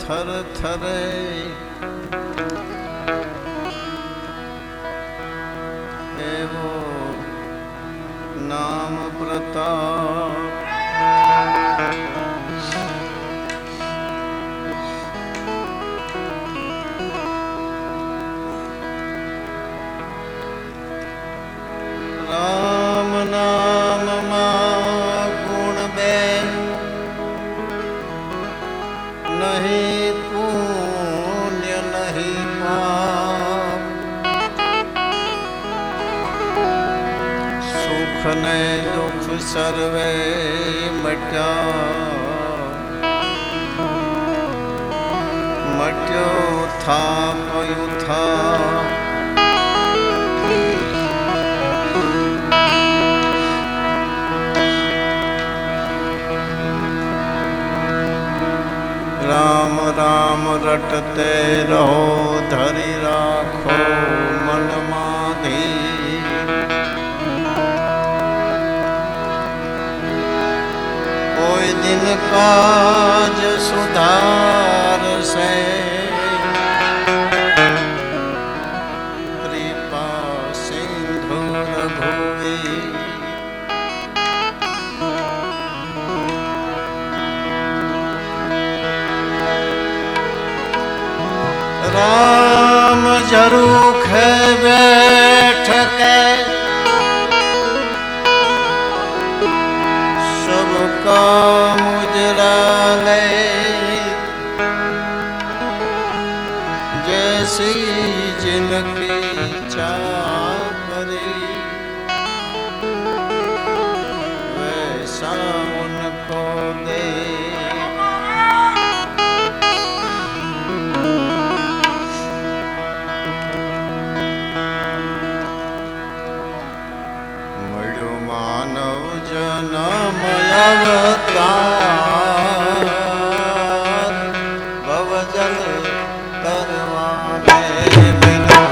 थर थरे एवो नाम प्रताप राम नाम मा गुण बेन नहीं पुण्य नहीं पाप सुख ने दुख सर्वे मट्या मट्यो था पयु था राम राम रटते रहो धरि राखो मन माधी कोई दिन काज सुधार से कृपा सिंधु रघुवीर राम जरूख बैठ के सब काम उजरा ले जैसी जिनकी चाकरी वैसा उनको दे जन्म अवतार भवजल तरवाने बिना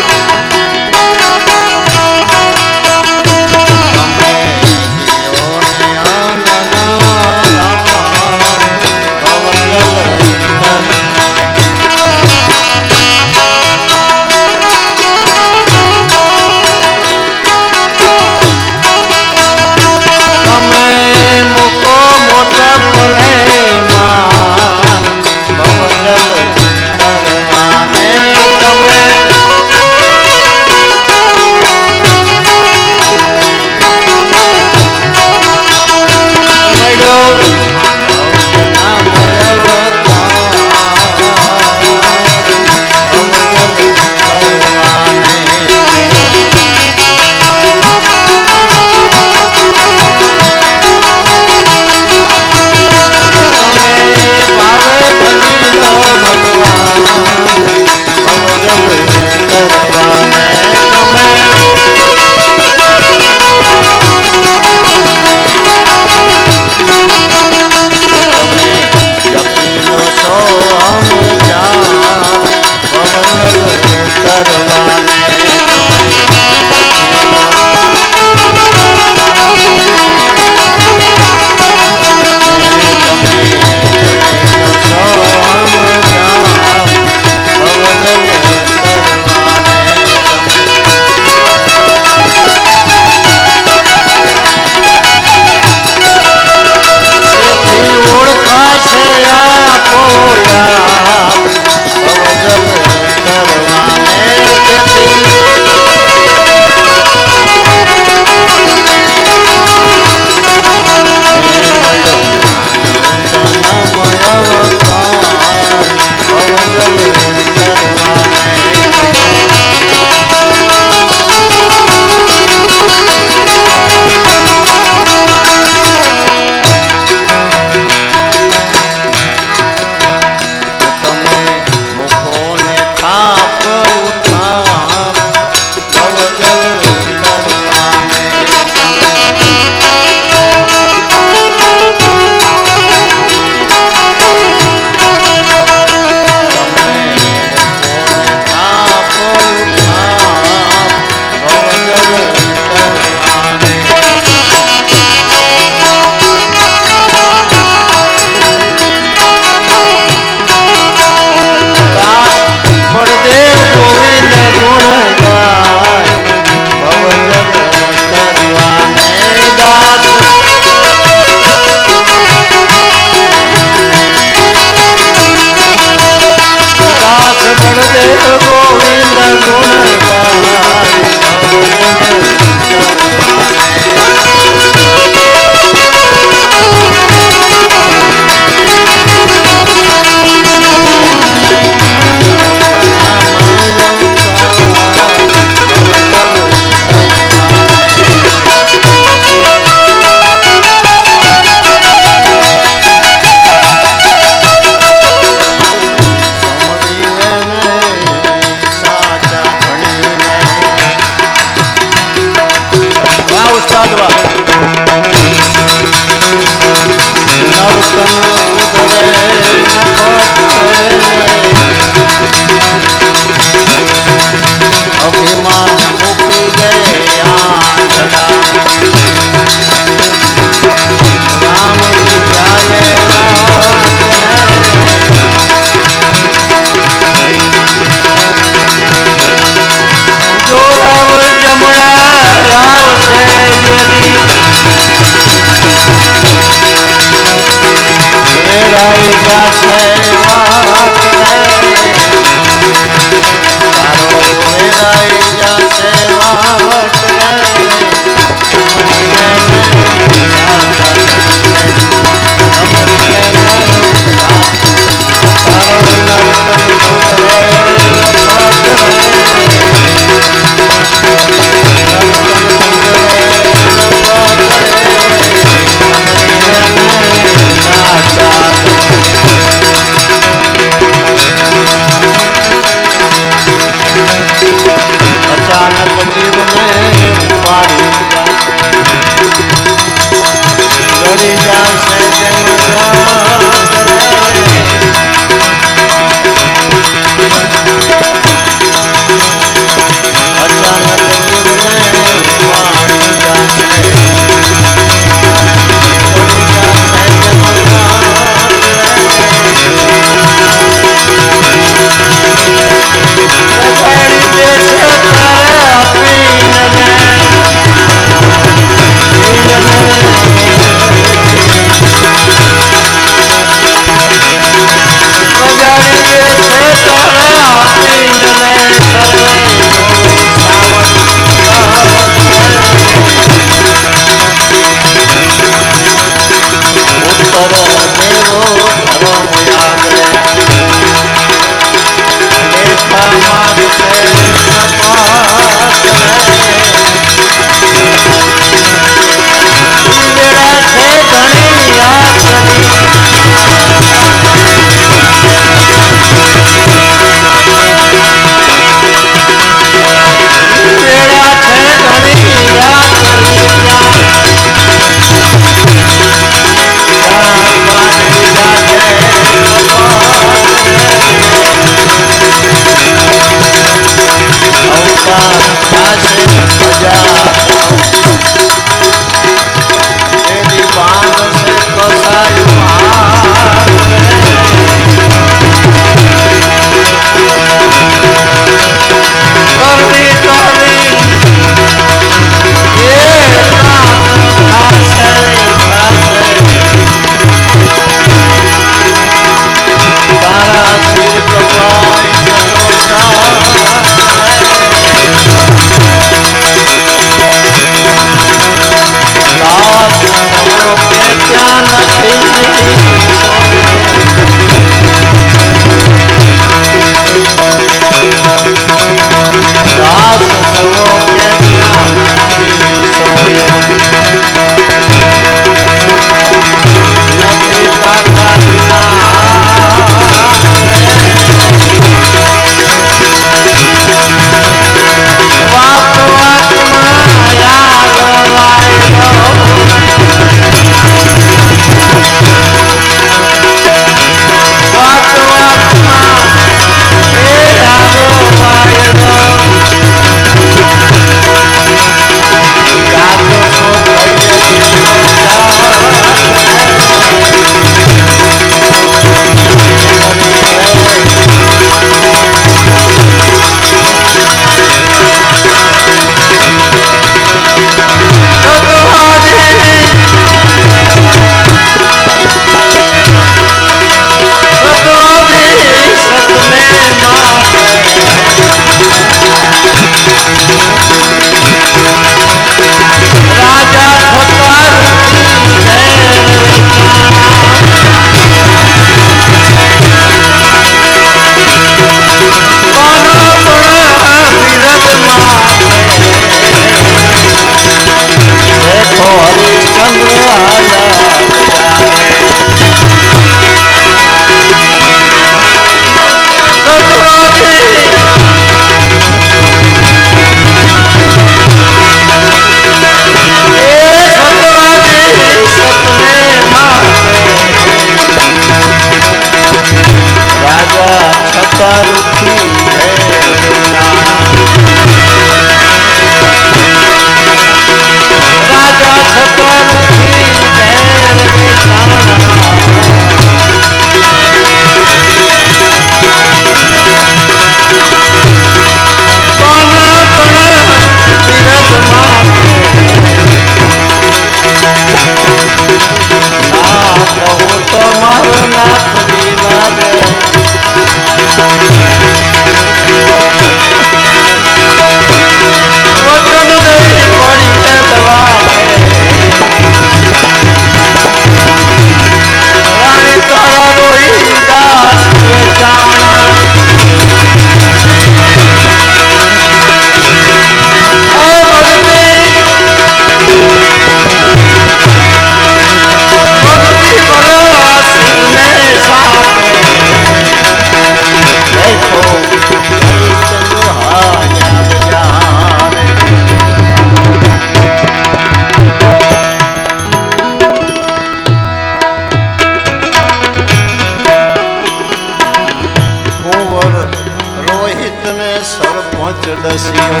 પહોંચ ડસ્યો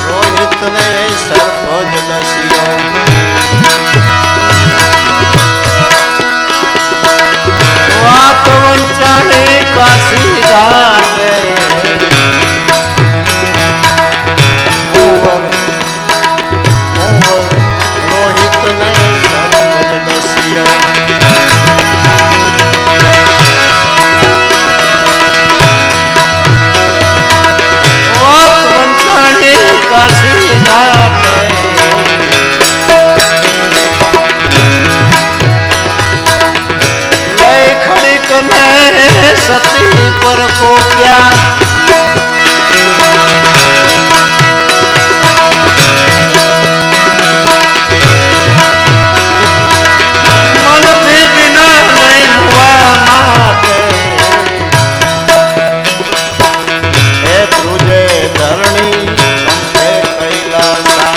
રોહિતને સરપોજ ડસ્યો વાત વંચાણી કાશી ઘાટે सती पर को क्या मन भी बिना नहीं हुआ माते हे तुझे धरणी संते कैलासा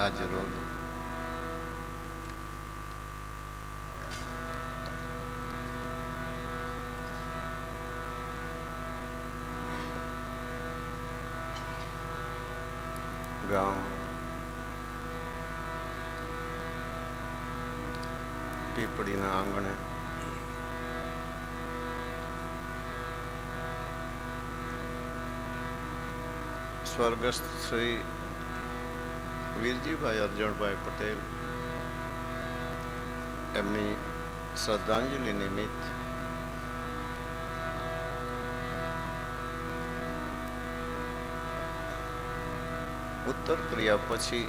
આજ રોજ ગામ પીપળીના આંગણે સ્વર્ગસ્થ શ્રી વીરજીભાઈ અરજણભાઈ પટેલ એમની શ્રદ્ધાંજલિ નિમિત્ત ઉત્તર ક્રિયા પછી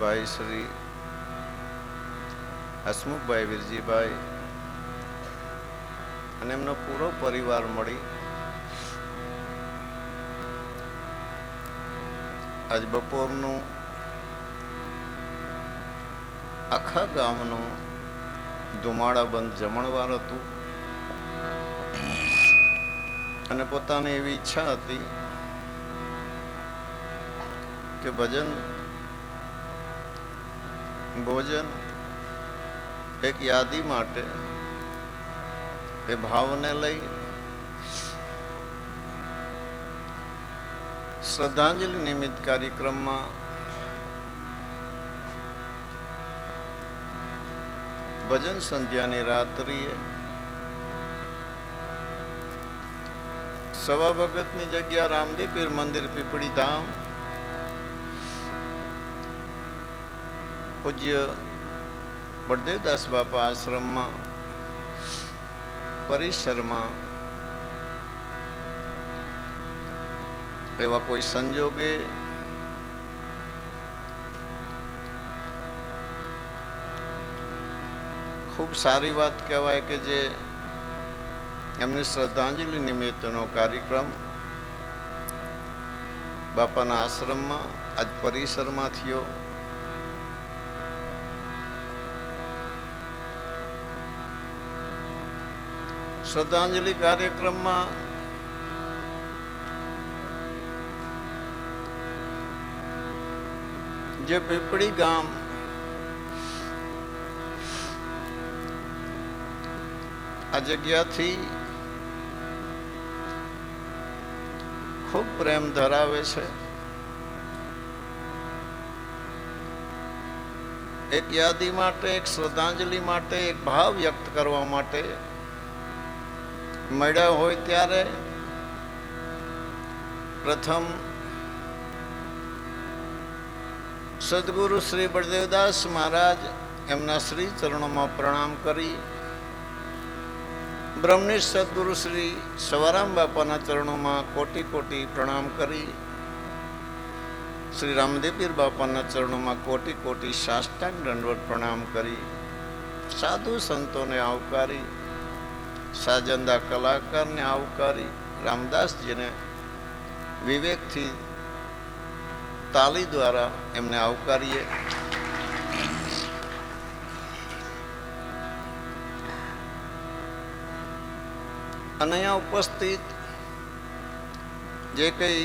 ભાઈ શ્રી હસમુખભાઈ વીરજીભાઈ અને એમનો પૂરો પરિવાર મળી આજ બપોરનું આખા ગામનું ધુમાડાબંધ જમણવાર હતું અને પોતાની એવી ઈચ્છા હતી કે ભજન ભોજન એક યાદી માટે એ ભાવને લઈ શ્રદ્ધાંજલિ નિમિત્ત કાર્યક્રમમાં ભજન સંધ્યાની રાત્રિએ સવા ભગતની જગ્યા રામદેવ પીર મંદિર પીપળી ધામ પૂજ્ય બળદેવદાસ બાપા આશ્રમમાં પરિસરમાં એવા કોઈ સંજોગે ખૂબ સારી વાત કહેવાય કે જે એમની શ્રદ્ધાંજલિ નિમિત્તનો કાર્યક્રમ બાપાના આશ્રમમાં આજ પરિસરમાં થયો. શ્રદ્ધાંજલિ કાર્યક્રમમાં જે પીપળી ગામ આ જગ્યાથી ખૂબ પ્રેમ ધરાવે છે, એક યાદી માટે, એક શ્રદ્ધાંજલિ માટે, એક ભાવ વ્યક્ત કરવા માટે મળ્યા હોય ત્યારે પ્રથમ સદગુરુ શ્રી બળદેવદાસ મહારાજ એમના શ્રી ચરણોમાં પ્રણામ કરી, બ્રહ્મનિષ્ઠ સદગુરુ શ્રી સવારામ બાપાના ચરણોમાં કોટી કોટી પ્રણામ કરી, શ્રી રામદેવ પીર બાપાના ચરણોમાં કોટી કોટી સાષ્ટાંગ દંડવત પ્રણામ કરી, સાધુ સંતોને આવકારી, સાજંદા કલાકારને આવકારી, રામદાસજીને વિવેકથી તાલી દ્વારા એમને આવકારીએ. અને અહીંયા ઉપસ્થિત જે કંઈ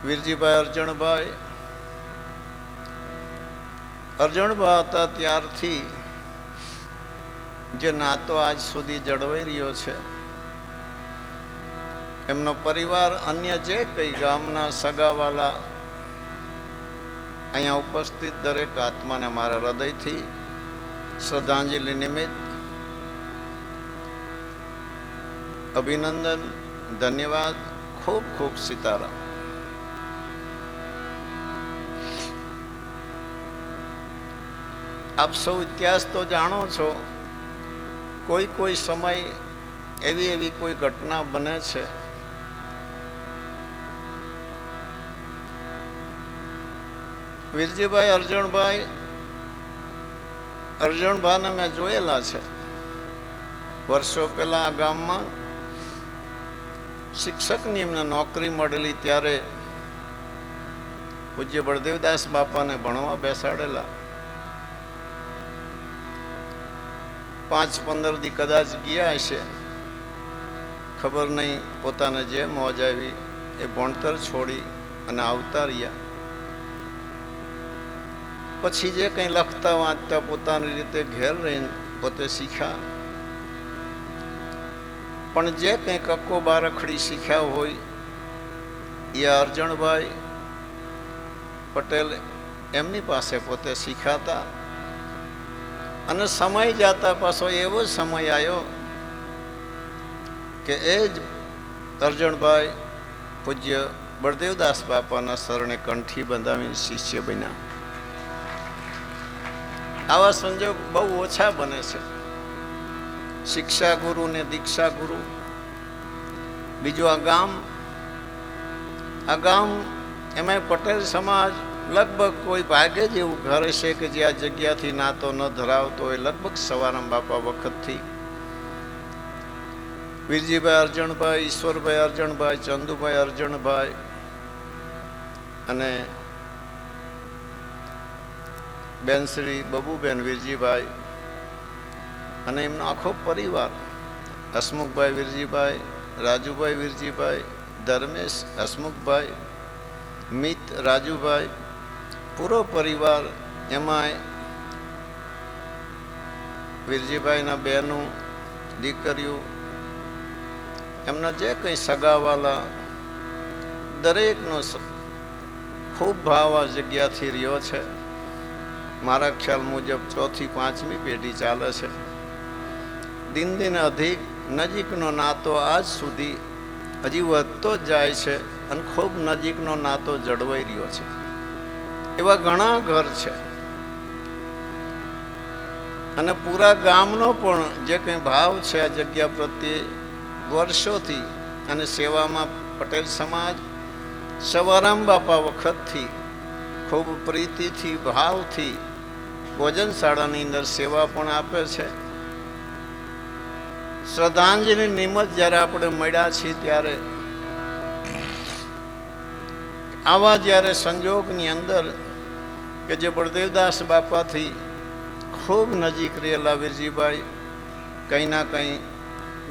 વીરજીભાઈ અરજણભા હતા ત્યારથી જે નાતો આજ સુધી જળવાઈ રહ્યો છે, એમનો પરિવાર, અન્ય જે કંઈ ગામના સગાવાલા અહીંયા ઉપસ્થિત દરેક આત્માને મારા હૃદયથી શ્રદ્ધાંજલિ નિમિત્ત અભિનંદન, ધન્યવાદ, ખૂબ ખૂબ સીતારામ. આપ સૌ ઇતિહાસ તો જાણો છો, કોઈ કોઈ સમય એવી કોઈ ઘટના બને છે વીરજીભાઈ અરજણભાને મેં જોયેલા છે. વર્ષો પહેલા આ ગામમાં શિક્ષકની એમને નોકરી મળેલી ત્યારે પૂજ્ય બળદેવદાસ બાપાને ભણવા બેસાડેલા. 5-15 દી કદાચ ગયા હશે, ખબર નહીં. પોતાને જે મોજ આવી એ ભણતર છોડી અને આવતા રહ્યા. પછી જે કંઈ લખતા વાંચતા પોતાની રીતે ઘેર રહીને પોતે શીખ્યા. પણ જે કંઈ કક્કો બારખડી શીખ્યા હોય એ અરજણભાઈ પટેલ એમની પાસે પોતે શીખ્યા હતા. અને સમય જતા પાછો એવો સમય આવ્યો કે એ જ અરજણભાઈ પૂજ્ય બળદેવદાસ બાપાના શરણે કંઠી બંધાવીને શિષ્ય બન્યા. આવા સંજોગ બહુ ઓછા બને છે. શિક્ષા ગુરુ ને દીક્ષા ગુરુ. બીજું આ ગામ એમાં પટેલ સમાજ લગભગ કોઈ ભાગે જ એવું ઘર છે કે જે આ જગ્યાથી નાતો ન ધરાવતો હોય. લગભગ સવારામ બાપા વખતથી વીરજીભાઈ અરજણભાઈ, ઈશ્વરભાઈ અરજણભાઈ, ચંદુભાઈ અરજણભાઈ અને બેન શ્રી બબુબેન વીરજીભાઈ અને એમનો આખો પરિવાર, હસમુખભાઈ વીરજીભાઈ, રાજુભાઈ વીરજીભાઈ, ધર્મેશ હસમુખભાઈ, મિત રાજુભાઈ, પૂરો પરિવાર. એમાંય વીરજીભાઈના બહેનો, દીકરીઓ, એમના જે કંઈ સગાવાલા, દરેકનો ખૂબ ભાવ આ જગ્યાથી રહ્યો છે. મારા ખ્યાલ મુજબ 4 થી 5મી પેઢી ચાલે છે. દિન દિન અધિક નજીકનો નાતો આજ સુધી હજી વધતો જ જાય છે અને ખૂબ નજીકનો નાતો જળવાઈ રહ્યો છે. એવા ઘણા ઘર છે અને પૂરા ગામનો પણ જે કંઈ ભાવ છે આ જગ્યા પ્રત્યે વર્ષોથી અને સેવામાં પટેલ સમાજ સવારામ બાપા વખતથી ખૂબ પ્રીતિથી ભાવથી ભોજનશાળાની અંદર સેવા પણ આપે છે. શ્રદ્ધાંજલિ નિમિત્ત જ્યારે આપણે મળ્યા છીએ ત્યારે આવા જ્યારે સંજોગની અંદર કે જે બળદેવદાસ બાપાથી ખૂબ નજીક રહેલા વીરજીભાઈ કંઈ ના કંઈ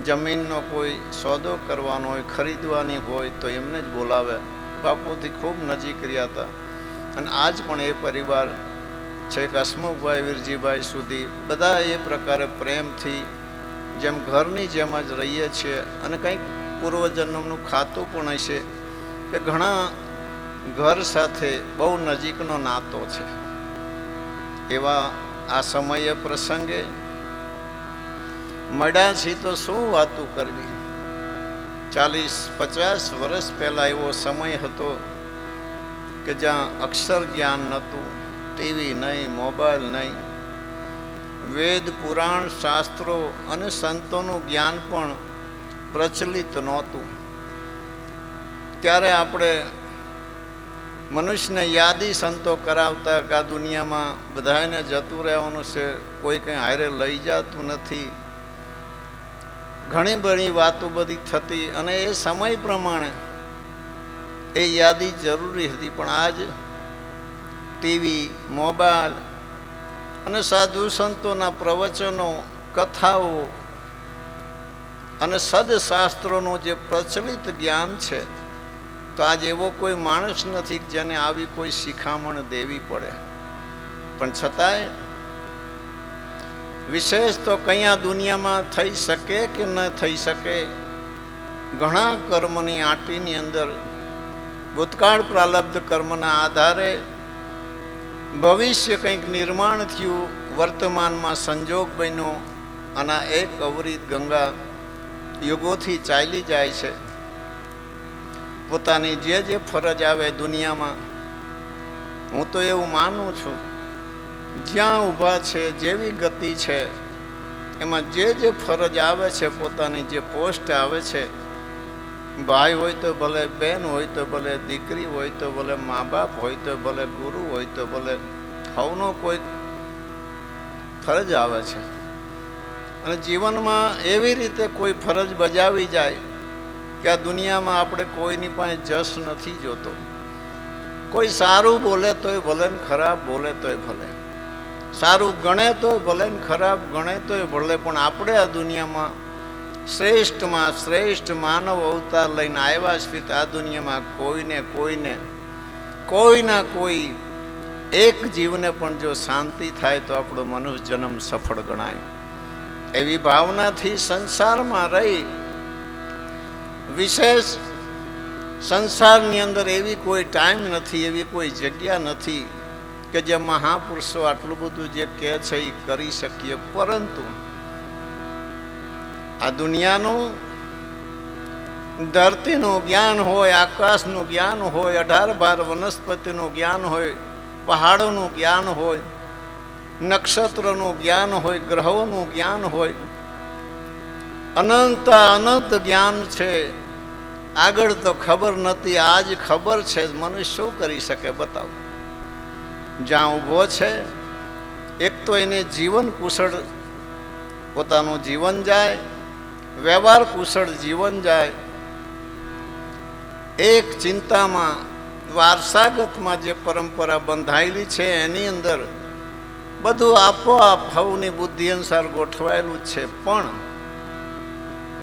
જમીનનો કોઈ સોદો કરવાનો હોય, ખરીદવાની હોય તો એમને જ બોલાવે. બાપુથી ખૂબ નજીક રહ્યા હતા અને આજ પણ એ પરિવાર છેક હસમુખભાઈ વીરજીભાઈ સુધી બધા એ પ્રકારે પ્રેમથી જેમ ઘરની જેમ જ રહીએ છીએ. અને કંઈક પૂર્વજન્મનું ખાતું પણ હશે કે ઘણા ઘર સાથે બહુ નજીકનો નાતો છે. એવા આ સમયે પ્રસંગે મળ્યા છીએ તો શું વાતું કરવી. 40-50 વર્ષ પહેલા એવો સમય હતો કે જ્યાં અક્ષર જ્ઞાન નહોતું, ટીવી નહીં, મોબાઈલ નહીં, વેદ પુરાણ શાસ્ત્રો અને સંતોનું જ્ઞાન પણ પ્રચલિત નહોતું. ત્યારે આપણે મનુષ્યને યાદી સંતો કરાવતા કે આ દુનિયામાં બધાને જતું રહેવાનું છે, કોઈ કંઈ હારે લઈ જતું નથી. ઘણી બધી વાતો બધી થતી અને એ સમય પ્રમાણે એ યાદી જરૂરી હતી. પણ આજ ટીવી, મોબાઈલ અને સાધુ સંતોના પ્રવચનો, કથાઓ અને સદશાસ્ત્રોનું જે પ્રચલિત જ્ઞાન છે તો આજે એવો કોઈ માણસ નથી જેને આવી કોઈ શિખામણ દેવી પડે. પણ છતાંય વિશેષ તો કંઈ આ દુનિયામાં થઈ શકે કે ન થઈ શકે, ઘણા કર્મની આંટીની અંદર ભૂતકાળ પ્રારબ્ધ કર્મના આધારે ભવિષ્ય કંઈક નિર્માણ થયું, વર્તમાનમાં સંજોગ બન્યો અને એક અવરિત ગંગા યુગોથી ચાલી જાય છે. પોતાની જે ફરજ આવે દુનિયામાં, હું તો એવું માનું છું જ્યાં ઊભા છે, જેવી ગતિ છે એમાં જે ફરજ આવે છે, પોતાની જે પોસ્ટ આવે છે, ભાઈ હોય તો ભલે, બહેન હોય તો ભલે, દીકરી હોય તો ભલે, મા બાપ હોય તો ભલે, ગુરુ હોય તો ભલે, સૌનો કોઈ ફરજ આવે છે. અને જીવનમાં એવી રીતે કોઈ ફરજ બજાવી જાય કે આ દુનિયામાં આપણે કોઈની પાસે જશ નથી જોતો. કોઈ સારું બોલે તોય ભલે ને ખરાબ બોલે તોય ભલે, સારું ગણે તોય ભલે ને ખરાબ ગણે તોય ભલે, પણ આપણે આ દુનિયામાં શ્રેષ્ઠમાં શ્રેષ્ઠ માનવ અવતાર લઈને આવ્યા છીએ. આ દુનિયામાં કોઈના કોઈ એક જીવને પણ જો શાંતિ થાય તો આપણો મનુષ્ય જન્મ સફળ ગણાય. એવી ભાવનાથી સંસારમાં રહી, વિશેષ સંસારની અંદર એવી કોઈ ટાઈમ નથી, એવી કોઈ જગ્યા નથી કે જે મહાપુરુષો આટલું બધું જે કહે છે એ કરી શકીએ, પરંતુ આ દુનિયાનું ધરતીનું જ્ઞાન હોય, આકાશનું જ્ઞાન હોય, 18 વનસ્પતિનું જ્ઞાન હોય, પહાડોનું જ્ઞાન હોય, નક્ષત્રનું જ્ઞાન હોય, ગ્રહોનું જ્ઞાન હોય, અનંત અનંત જ્ઞાન છે. આગળ તો ખબર નથી, આજ ખબર છે. મનુષ્ય શું કરી શકે બતાવો? જ્યાં ઊભો છે, એક તો એને જીવન કુશળ પોતાનું જીવન જાય, વ્યવહાર કુશળ જીવન જાય. એક ચિંતામાં વારસાગતમાં જે પરંપરા બંધાયેલી છે એની અંદર બધું આપોઆપ હવની બુદ્ધિ અનુસાર ગોઠવાયેલું છે. પણ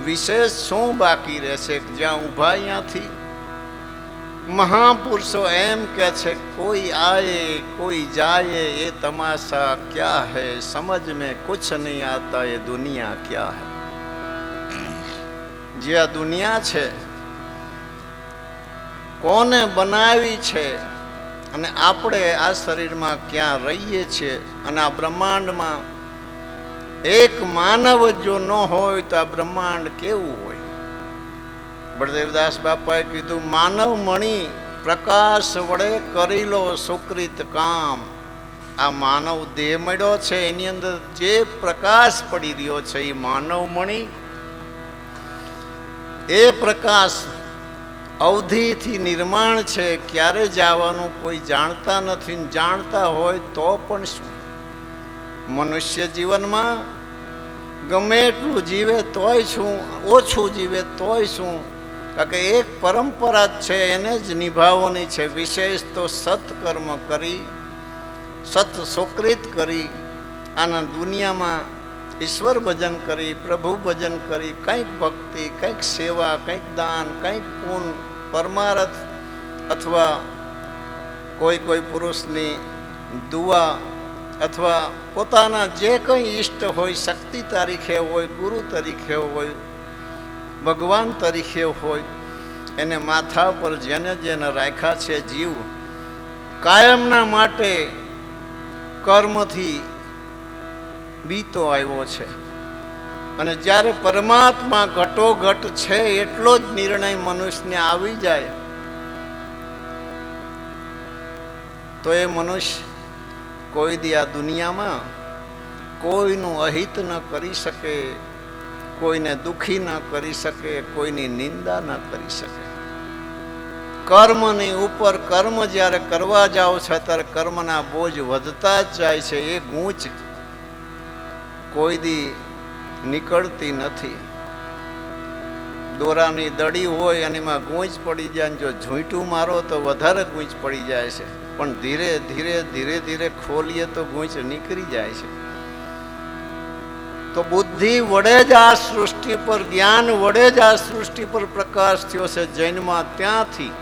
વિશેષ શું બાકી રહેશે? જ્યાં ઊભા અહીંયાથી મહાપુરુષો એમ કે છે, કોઈ આયે કોઈ જાયે એ તમાશા ક્યા હૈ, સમજ મેં કુછ નહીં આતા એ દુનિયા ક્યા હૈ. જે આ દુનિયા છે કોને બનાવી છે, અને આપણે આ શરીરમાં ક્યાં રહીએ છીએ, અને આ બ્રહ્માંડમાં એક માનવ જો ન હોય તો આ બ્રહ્માંડ કેવું હોય? બળદેવદાસ બાપાએ કીધું, માનવ મણી પ્રકાશ વડે કરી લો સુકૃત કામ. આ માનવ દેહ મળ્યો છે, એની અંદર જે પ્રકાશ પડી રહ્યો છે એ માનવ મણી, એ પ્રકાશ અવધિથી નિર્માણ છે. ક્યારે જવાનું કોઈ જાણતા નથી. જાણતા હોય તો પણ શું? મનુષ્ય જીવનમાં ગમે એટલું જીવે તોય શું, ઓછું જીવે તોય શું, કારણ કે એક પરંપરા જ છે, એને જ નિભાવવાની છે. વિશેષ તો સત્કર્મ કરી, સત સુકૃત કરી, આના દુનિયામાં ઈશ્વર ભજન કરી, પ્રભુ ભજન કરી, કંઈક ભક્તિ, કંઈક સેવા, કંઈક દાન, કંઈક પૂન, પરમાર્થ, અથવા કોઈ પુરુષની દુઆ, અથવા પોતાના જે કંઈ ઈષ્ટ હોય, શક્તિ તરીકે હોય, ગુરુ તરીકે હોય, ભગવાન તરીકે હોય, એને માથા પર જેને જેને રાખ્યા છે જીવ, કાયમના માટે કર્મથી બીતો આવ્યો છે. અને જ્યારે પરમાત્મા ઘટોઘટ છે એટલો જ નિર્ણય મનુષ્યને આવી જાય તો એ મનુષ્ય કોઈ દી આ દુનિયામાં કોઈનું અહિત ન કરી શકે, કોઈને દુખી ન કરી શકે, કોઈની નિંદા ન કરી શકે. કર્મની ઉપર કર્મ જ્યારે કરવા જાઓ છો ત્યારે કર્મના બોજ વધતા જ જાય છે. એ ગૂંચ કોઈ દી નીકળતી નથી. દોરાની દડી હોય અને એમાં ગૂંચ પડી જાય, જો ઝૂંટું મારો તો વધારે ગૂંચ પડી જાય છે, પણ ધીરે ધીરે ધીરે ધીરે ખોલીએ તો ગૂંચ નીકળી જાય છે. તો બુદ્ધિ વડે જ આ સૃષ્ટિ પર, જ્ઞાન વડે જ આ સૃષ્ટિ પર પ્રકાશ થયો છે જૈનમાં. ત્યાંથી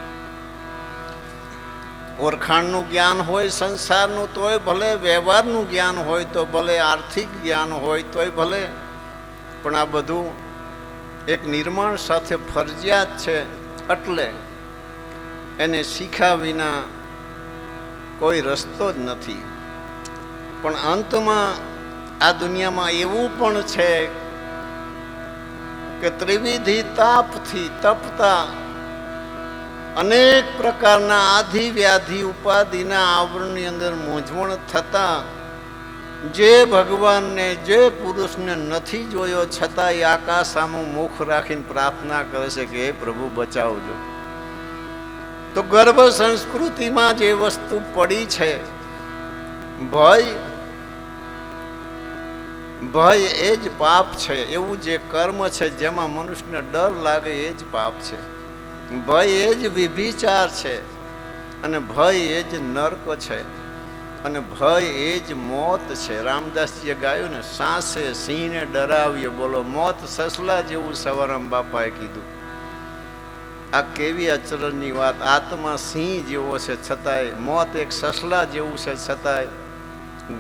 ઓળખાણનું જ્ઞાન હોય સંસારનું તોય ભલે, વ્યવહારનું જ્ઞાન હોય તો ભલે, આર્થિક જ્ઞાન હોય તોય ભલે, પણ આ બધું એક નિર્માણ સાથે ફરજિયાત છે. એટલે એને શીખ્યા વિના કોઈ રસ્તો જ નથી. પણ અંતમાં આ દુનિયામાં એવું પણ છે કે ત્રિવિધિ તાપથી તપતા અનેક પ્રકારના આધિ વ્યાધિ ઉપાધિના આવરણની અંદર મૂંઝવણ થતા જે ભગવાનને, જે પુરુષને નથી જોયો છતાં એ આકાશ સામું મુખ રાખીને પ્રાર્થના કરે છે કે હે પ્રભુ બચાવજો. તો ગર્ભ સંસ્કૃતિમાં જે વસ્તુ પડી છે, ભય એ જ પાપ છે. એવું જે કર્મ છે જેમાં મનુષ્યને ડર લાગે એ જ પાપ છે. ભય એ જ વિભિચાર છે, અને ભય એ જ નર્ક છે, અને ભય એ જ મોત છે. રામદાસજીએ ગાયું ને, સાસે સિંહને ડરાવીએ, બોલો મોત સસલા જેવું. સવારામ બાપાએ કીધું. આ કેવી અચરજની વાત! આત્મા સિંહ જેવો છે છતાંય, મોત એક સસલા જેવું છે છતાંય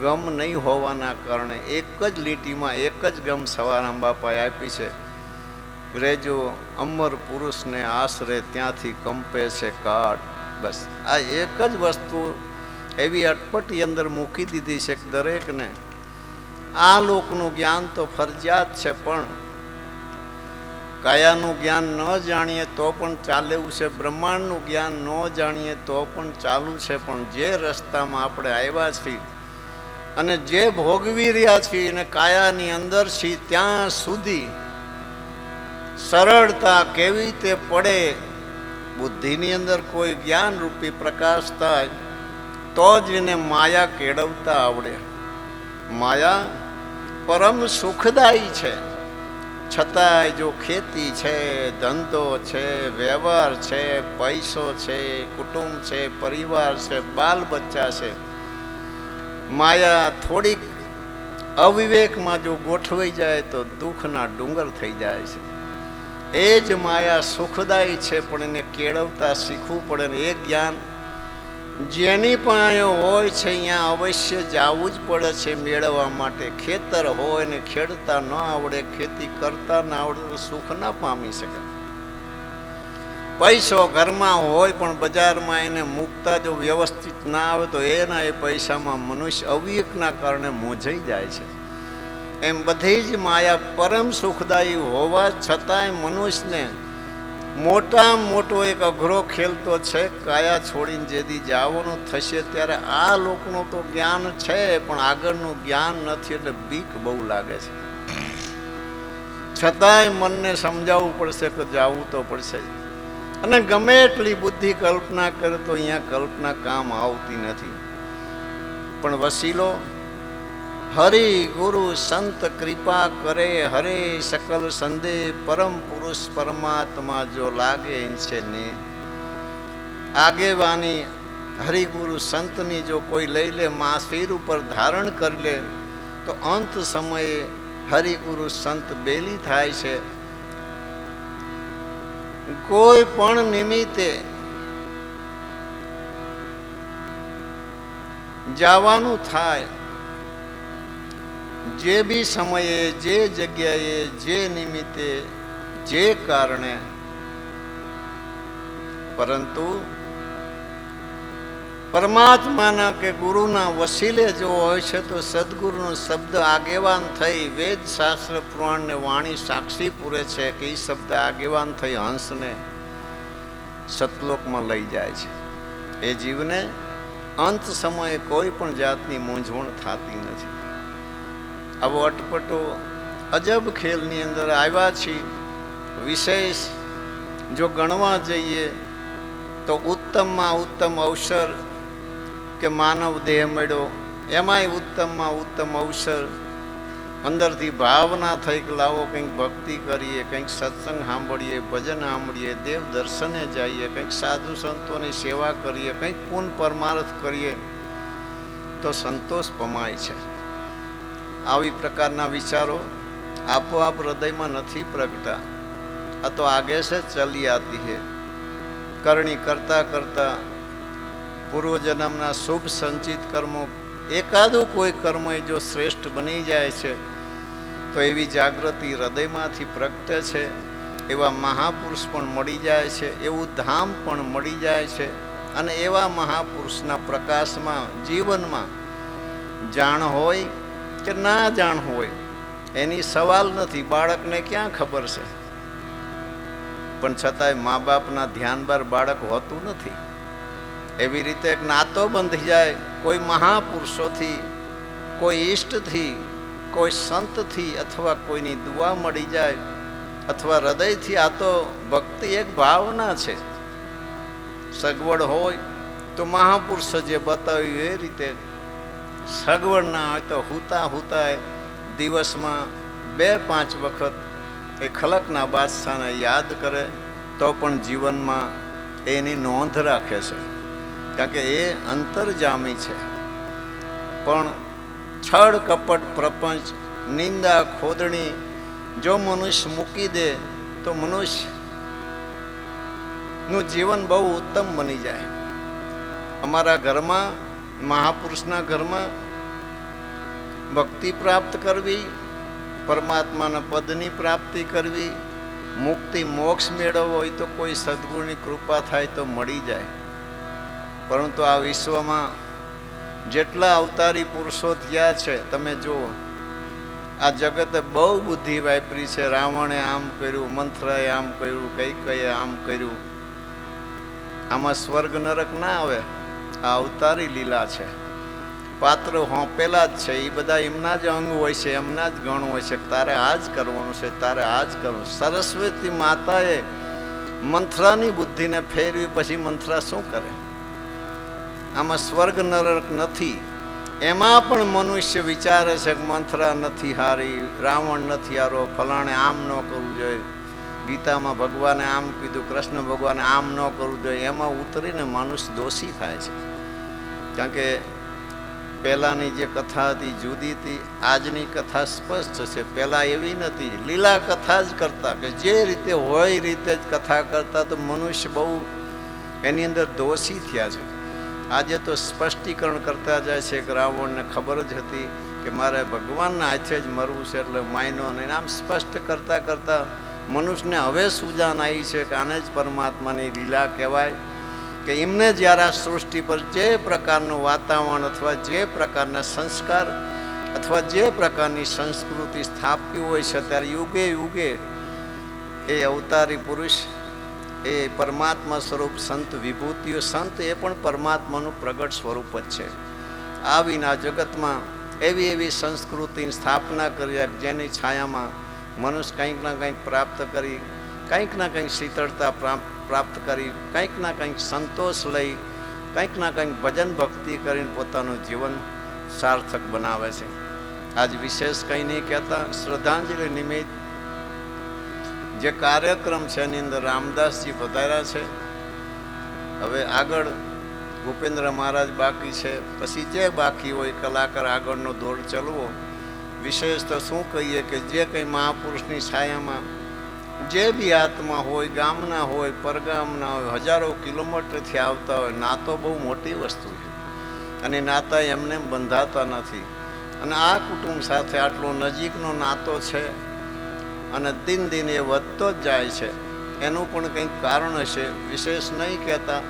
ગમ નહીં હોવાના કારણે એક જ લીટીમાં એક જ ગમ સવારામ બાપાએ આપી છે, રેજો અમર પુરુષને આશરે ત્યાંથી કંપે છે કાટ. બસ આ એક જ વસ્તુ એવી અટપટી અંદર મૂકી દીધી છે કે દરેકને આ લોકનું જ્ઞાન તો ફરજિયાત છે, પણ કાયાનું જ્ઞાન ન જાણીએ તો પણ ચાલે એવું છે, બ્રહ્માંડનું જ્ઞાન ન જાણીએ તો પણ ચાલુ છે. પણ જે રસ્તામાં આપણે આવ્યા છીએ અને જે ભોગવી રહ્યા છીએ અને કાયાની અંદર છીએ ત્યાં સુધી સરળતા કેવી રીતે પડે, બુદ્ધિની અંદર કોઈ જ્ઞાન રૂપી પ્રકાશ થાય તો જ એને માયા કેળવતા આવડે. માયા પરમ સુખદાયી છે, છતાંય જો ખેતી છે, ધંધો છે, વ્યવહાર છે, પૈસો છે, કુટુંબ છે, પરિવાર છે, બાલ બચ્ચા છે, માયા થોડીક અવિવેકમાં જો ગોઠવાઈ જાય તો દુઃખના ડુંગર થઈ જાય છે. એ જ માયા સુખદાયી છે, પણ એને કેળવતા શીખવું પડે ને એ જ્ઞાન જેની પાસે હોય છે અહીંયા અવશ્ય જવું જ પડે છે મેળવવા માટે. ખેતર હોય ને ખેડતા ન આવડે, ખેતી કરતા ન આવડે તો સુખ ના પામી શકે. પૈસો ઘરમાં હોય પણ બજારમાં એને મૂકતા જો વ્યવસ્થિત ના આવે તો એના એ પૈસામાં મનુષ્ય અવિવેકના કારણે મૂંઝાઈ જાય છે. એમ બધી જ માયા પરમ સુખદાયી હોવા છતાંય મનુષ્યને મોટામાં મોટો એક અઘરો ખેલ તો છે. કાયા છોડીને જેથી જવાનું થશે ત્યારે આ લોકનું તો જ્ઞાન છે પણ આગળનું જ્ઞાન નથી, એટલે બીક બહુ લાગે છે. છતાંય મનને સમજાવવું પડશે કે જવું તો પડશે. અને ગમે એટલી બુદ્ધિ કલ્પના કરે તો અહીંયા કલ્પના કામ આવતી નથી. પણ વસીલો હરિ ગુરુ સંત કૃપા કરે, હરે સકલ સંદેહ પરમ પુરુષ પરમાત્મા જો લાગે ઇનસે ને. આગેવાની હરિગુરુ સંતની જો કોઈ લઈ લે, શિર ઉપર ધારણ કરી લે તો અંત સમયે હરિગુરુ સંત બેલી થાય છે. કોઈ પણ નિમિત્તે જવાનું થાય, જે બી સમયે, જે જગ્યાએ, જે નિમિત્તે, જે કારણે, પરંતુ પરમાત્માના કે ગુરુના વસીલે જો હોય છે તો સદગુરુનો શબ્દ આગેવાન થઈ વેદ શાસ્ત્ર પુરાણ ને વાણી સાક્ષી પૂરે છે કે એ શબ્દ આગેવાન થઈ હંસને સતલોકમાં લઈ જાય છે. એ જીવને અંત સમયે કોઈ પણ જાતની મૂંઝવણ થતી નથી. આવો અટપટો અજબ ખેલની અંદર આવ્યા છીએ. વિશેષ જો ગણવા જઈએ તો ઉત્તમમાં ઉત્તમ અવસર કે માનવ દેહ મળ્યો, એમાંય ઉત્તમમાં ઉત્તમ અવસર. અંદરથી ભાવના થઈ કે લાવો કંઈક ભક્તિ કરીએ, કંઈક સત્સંગ સાંભળીએ, ભજન સાંભળીએ, દેવ દર્શને જઈએ, કંઈક સાધુ સંતોની સેવા કરીએ, કંઈક પૂર્ણ પરમાર્થ કરીએ તો સંતોષ પમાય છે. આવી પ્રકારના વિચારો આપોઆપ હૃદયમાં નથી પ્રગટા. આ તો આગે સે ચલી આતી હે. કરણી કરતા કરતા પૂર્વજન્મના શુભ સંચિત કર્મો, એકાદું કોઈ કર્મ જો શ્રેષ્ઠ બની જાય છે તો એવી જાગૃતિ હૃદયમાંથી પ્રગટે છે. એવા મહાપુરુષ પણ મળી જાય છે, એવું ધામ પણ મળી જાય છે. અને એવા મહાપુરુષના પ્રકાશમાં જીવનમાં જાણ હોય કે ના જાણ હોય એની સવાલ નથી. બાળકને ક્યાં ખબર છે, પણ છતાંય મા બાપના ધ્યાન બાર બાળક હોતું નથી. એવી રીતે એક નાતો બંધી જાય કોઈ મહાપુરુષોથી, કોઈ ઈષ્ટથી, કોઈ સંતથી, અથવા કોઈની દુઆ મળી જાય, અથવા હૃદયથી. આ તો ભક્તિ એક ભાવના છે. સગવડ હોય તો મહાપુરુષો જે બતાવ્યું એ રીતે, સગવડ ના હોય તો હુતા હુતા દિવસમાં 2-5 વખત એ ખલકના બાદશાહને યાદ કરે તો પણ જીવનમાં એની નોંધ રાખે છે, કારણ કે એ અંતરજામી છે. પણ છળ કપટ પ્રપંચ, નિંદા ખોદણી જો મનુષ્ય મૂકી દે તો મનુષ્યનું જીવન બહુ ઉત્તમ બની જાય. અમારા ઘરમાં, મહાપુરુષના ઘરમાં ભક્તિ પ્રાપ્ત કરવી, પરમાત્માના પદની પ્રાપ્તિ કરવી, મુક્તિ મોક્ષ મેળવવો હોય તો કોઈ સદગુણની કૃપા થાય તો મળી જાય. પરંતુ આ વિશ્વમાં જેટલા અવતારી પુરુષો થયા છે તમે જુઓ, આ જગતે બહુ બુદ્ધિ વાપરી છે. રાવણે આમ કર્યું, મંથરાએ આમ કર્યું, કૈકેયીએ આમ કર્યું. આમાં સ્વર્ગ નરક ના આવે. આ અવતારી લીલા છે. પાત્ર હોંપેલા જ છે. એ બધા એમના જ અંગ હોય છે, એમના જ ગણ હોય છે. તારે આ જ કરવાનું છે, તારે આ જ કરવું. સરસ્વતી માતાએ મંથરાની બુદ્ધિને ફેરવી, પછી મંથરા શું કરે? આમાં સ્વર્ગ નરક નથી. એમાં પણ મનુષ્ય વિચારે છે કે મંથરા નથી હારી, રાવણ નથી હારો, ફલાણે આમ ન કરવું જોઈએ, ગીતામાં ભગવાને આમ કીધું, કૃષ્ણ ભગવાને આમ ન કરવું જોઈએ. એમાં ઉતરીને મનુષ્ય દોષી થાય છે. કારણ કે પહેલાંની જે કથા હતી જુદી હતી, આજની કથા સ્પષ્ટ છે. પહેલાં એવી નથી, લીલા કથા જ કરતા, કે જે રીતે હોય રીતે જ કથા કરતા. તો મનુષ્ય બહુ એની અંદર દોષી થયા છે. આજે તો સ્પષ્ટીકરણ કરતા જાય છે કે રાવણને ખબર જ હતી કે મારે ભગવાનના હાથે જ મરવું છે, એટલે માયનો નહીં. આમ સ્પષ્ટ કરતાં કરતાં મનુષ્યને હવે સુજાન આવી છે કે આને જ પરમાત્માની લીલા કહેવાય. કે એમને જ્યારે આ સૃષ્ટિ પર જે પ્રકારનું વાતાવરણ અથવા જે પ્રકારના સંસ્કાર અથવા જે પ્રકારની સંસ્કૃતિ સ્થાપ્યું હોય છે, ત્યારે યુગે યુગે એ અવતારી પુરુષ, એ પરમાત્મા સ્વરૂપ સંત વિભૂતિઓ, સંત એ પણ પરમાત્માનું પ્રગટ સ્વરૂપ જ છે. આવીના જગતમાં એવી એવી સંસ્કૃતિની સ્થાપના કરી, જેની છાયામાં મનુષ્ય કંઈક ના કંઈક પ્રાપ્ત કરી, કંઈક ના કંઈક શીતળતા પ્રાપ્ત કરી, કંઈક ના કંઈક સંતોષ લઈ, કંઈક ના કંઈક ભજન ભક્તિ કરીને પોતાનું જીવન સાર્થક બનાવે છે. આજ વિશેષ કંઈ નહીં કહેતા, શ્રદ્ધાંજલિ નિમિત્ત જે કાર્યક્રમ છે એની અંદર રામદાસજી પધાર્યા છે. હવે આગળ ભૂપેન્દ્ર મહારાજ બાકી છે, પછી જે બાકી હોય કલાકાર આગળનો દોર ચલવો. વિશેષ તો શું કહીએ કે જે કંઈ મહાપુરુષની છાયામાં જે બી આત્મા હોય, ગામના હોય, પરગામના હોય, હજારો કિલોમીટરથી આવતા હોય, નાતો બહુ મોટી વસ્તુ છે. અને નાતા એમને બંધાતા નથી. અને આ કુટુંબ સાથે આટલો નજીકનો નાતો છે અને દિન દિન એ વધતો જ જાય છે. એનું પણ કંઈક કારણ હશે. વિશેષ નહીં કહેતા,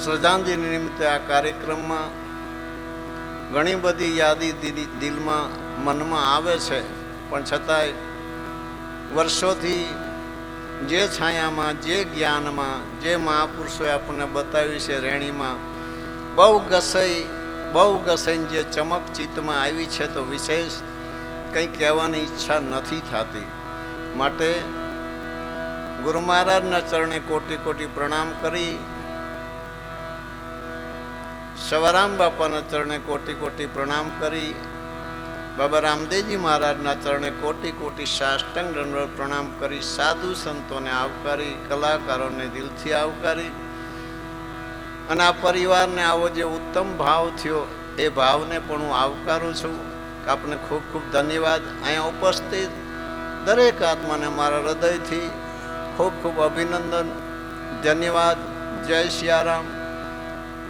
શ્રદ્ધાંજલિ નિમિત્તે આ કાર્યક્રમમાં ઘણી બધી યાદી દિલમાં મનમાં આવે છે, પણ છતાંય વર્ષોથી જે છાયામાં, જે જ્ઞાનમાં, જે મહાપુરુષોએ આપણને બતાવ્યું છે રેણીમાં, બહુ ઘસાઈને જે ચમક ચિત્તમાં આવી છે, તો વિશેષ કંઈ કહેવાની ઈચ્છા નથી થતી. માટે ગુરુ મહારાજના ચરણે કોટી કોટી પ્રણામ કરી, સવારામ બાપાના ચરણે કોટી કોટી પ્રણામ કરી, બાબા રામદેવજી મહારાજના ચરણે કોટી કોટી સાષ્ટાંગ દંડવત પ્રણામ કરી, સાધુ સંતોને આવકારી, કલાકારોને દિલથી આવકારી, અને આ પરિવારને આવો જે ઉત્તમ ભાવ થયો એ ભાવને પણ હું આવકારું છું. આપને ખૂબ ખૂબ ધન્યવાદ. અહીંયા ઉપસ્થિત દરેક આત્માને મારા હૃદયથી ખૂબ ખૂબ અભિનંદન, ધન્યવાદ. જય સિયારામ.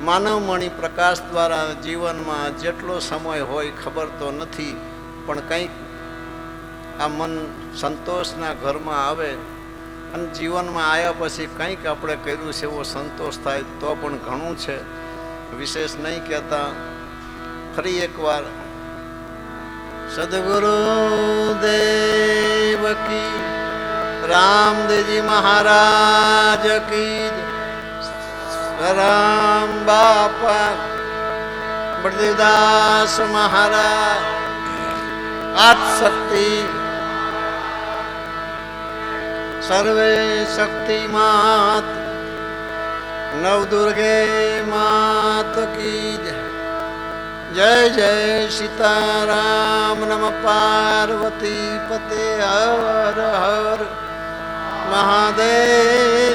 માનવમણી પ્રકાશ દ્વારા જીવનમાં જેટલો સમય હોય ખબર તો નથી, પણ કંઈક આ મન સંતોષના ઘરમાં આવે અને જીવનમાં આવ્યા પછી કંઈક આપણે કર્યું છે એવો સંતોષ થાય તો પણ ઘણું છે. વિશેષ નહીં કહેતા, ફરી એકવાર સદગુરુ દેવ કી, રામદેવજી મહારાજ કી, રામ બાપા, બળદેવદાસ મહારાજ, આઠ શક્તિ, સર્વે શક્તિ માત, નવદુર્ગે માત કી જય. જય જય સીતારામ. નમ પાર્વતી પતે. હર હર મહાદેવ.